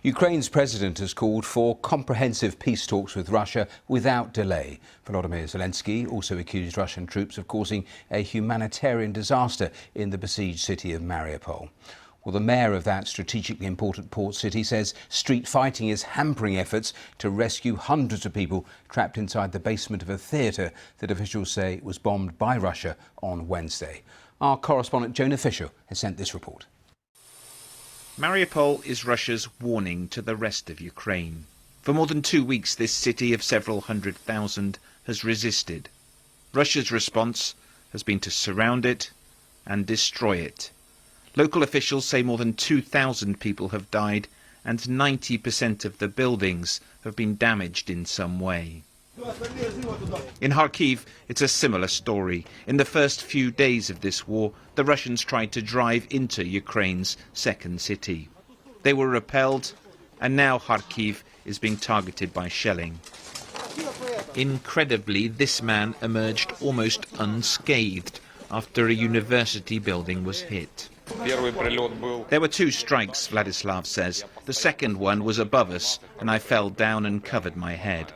Ukraine's president has called for comprehensive peace talks with Russia without delay. Volodymyr Zelensky also accused Russian troops of causing a humanitarian disaster in the besieged city of Mariupol. Well, the mayor of that strategically important port city says street fighting is hampering efforts to rescue hundreds of people trapped inside the basement of a theatre that officials say was bombed by Russia on Wednesday. Our correspondent Jonah Fisher has sent this report. Mariupol is Russia's warning to the rest of Ukraine. For more than 2 weeks, this city of several 100,000 has resisted. Russia's response has been to surround it and destroy it. Local officials say more than 2,000 people have died and 90% of the buildings have been damaged in some way. In Kharkiv, it's a similar story. In the first few days of this war, the Russians tried to drive into Ukraine's second city. They were repelled, and now Kharkiv is being targeted by shelling. Incredibly, this man emerged almost unscathed after a university building was hit. There were 2 strikes, Vladislav says. The second one was above us, and I fell down and covered my head.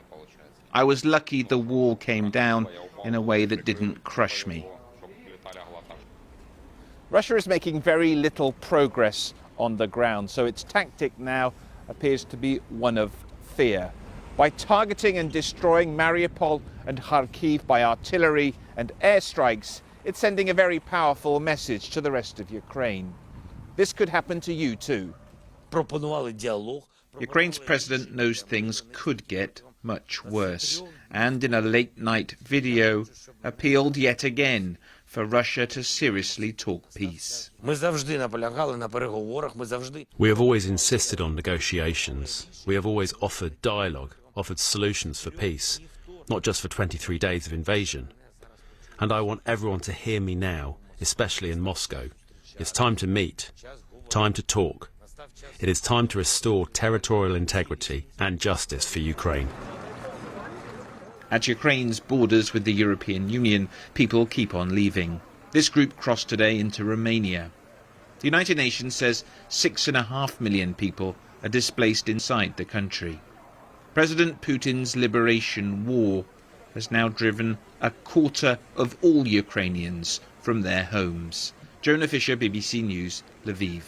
I was lucky the wall came down in a way that didn't crush me. Russia is making very little progress on the ground, so its tactic now appears to be one of fear. By targeting and destroying Mariupol and Kharkiv by artillery and airstrikes, it's sending a very powerful message to the rest of Ukraine. This could happen to you too. Ukraine's president knows things could get much worse, and in a late-night video appealed yet again for Russia to seriously talk peace. We have always insisted on negotiations. We have always offered dialogue, offered solutions for peace, not just for 23 days of invasion. And I want everyone to hear me now, especially in Moscow. It's time to meet, time to talk. It is time to restore territorial integrity and justice for Ukraine. At Ukraine's borders with the European Union, people keep on leaving. This group crossed today into Romania. The United Nations says 6.5 million people are displaced inside the country. President Putin's liberation war has now driven 1/4 of all Ukrainians from their homes. Jonah Fisher, BBC News, Lviv.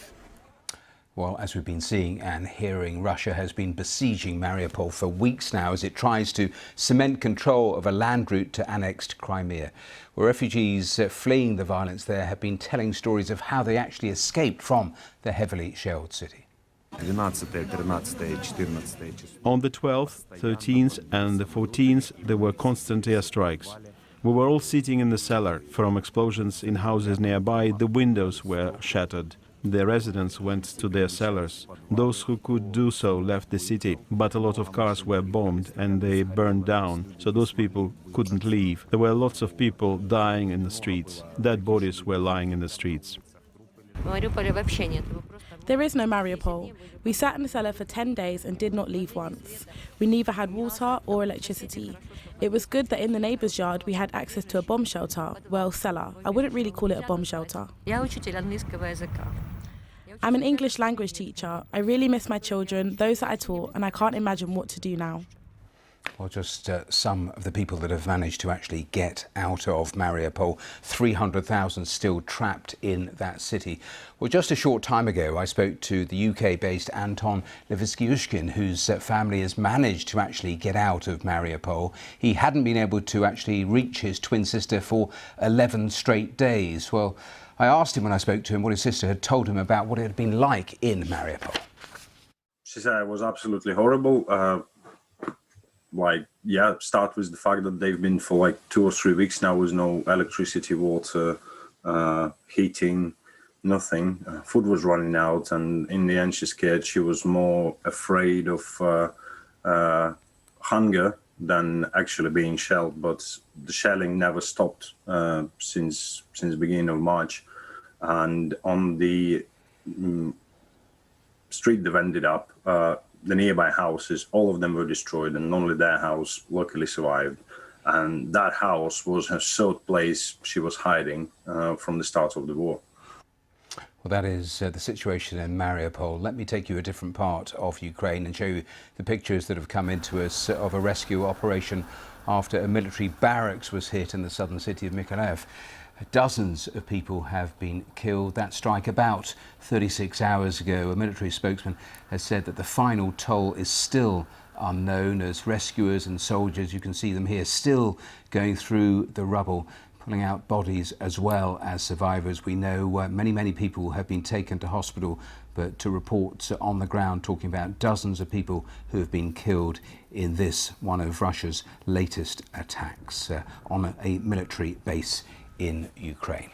Well, as we've been seeing and hearing, Russia has been besieging Mariupol for weeks now as it tries to cement control of a land route to annexed Crimea, where refugees fleeing the violence there have been telling stories of how they actually escaped from the heavily shelled city. On the 12th, 13th and the 14th, there were constant airstrikes. We were all sitting in the cellar. From explosions in houses nearby, the windows were shattered. The residents went to their cellars. Those who could do so left the city, but a lot of cars were bombed and they burned down, so those people couldn't leave. There were lots of people dying in the streets. Dead bodies were lying in the streets. There is no Mariupol. We sat in the cellar for 10 days and did not leave once. We neither had water or electricity. It was good that in the neighbour's yard we had access to a bomb shelter. Well, cellar. I wouldn't really call it a bomb shelter. I'm an English language teacher. I really miss my children, those that I taught, and I can't imagine what to do now. Well, just some of the people that have managed to actually get out of Mariupol. 300,000 still trapped in that city. Well, just a short time ago, I spoke to the UK-based Anton Levitsky-Ushkin, whose family has managed to actually get out of Mariupol. He hadn't been able to actually reach his twin sister for 11 straight days. Well, I asked him when I spoke to him what his sister had told him about what it had been like in Mariupol. She said it was absolutely horrible. Start with the fact that they've been for 2 or 3 weeks now with no electricity, water, heating, nothing. Food was running out, and in the end she's scared. She was more afraid of hunger than actually being shelled, but the shelling never stopped since the beginning of March. And on the street they've ended up, the nearby houses, all of them were destroyed, and only their house luckily survived. And that house was her third place she was hiding from the start of the war. Well, that is the situation in Mariupol. Let me take you a different part of Ukraine and show you the pictures that have come into us of a rescue operation after a military barracks was hit in the southern city of Mykolaiv. Dozens of people have been killed. That strike about 36 hours ago. A military spokesman has said that the final toll is still unknown, as rescuers and soldiers, you can see them here, still going through the rubble, pulling out bodies as well as survivors. We know many people have been taken to hospital, but to reports on the ground talking about dozens of people who have been killed in this, one of Russia's latest attacks on a military base in Ukraine.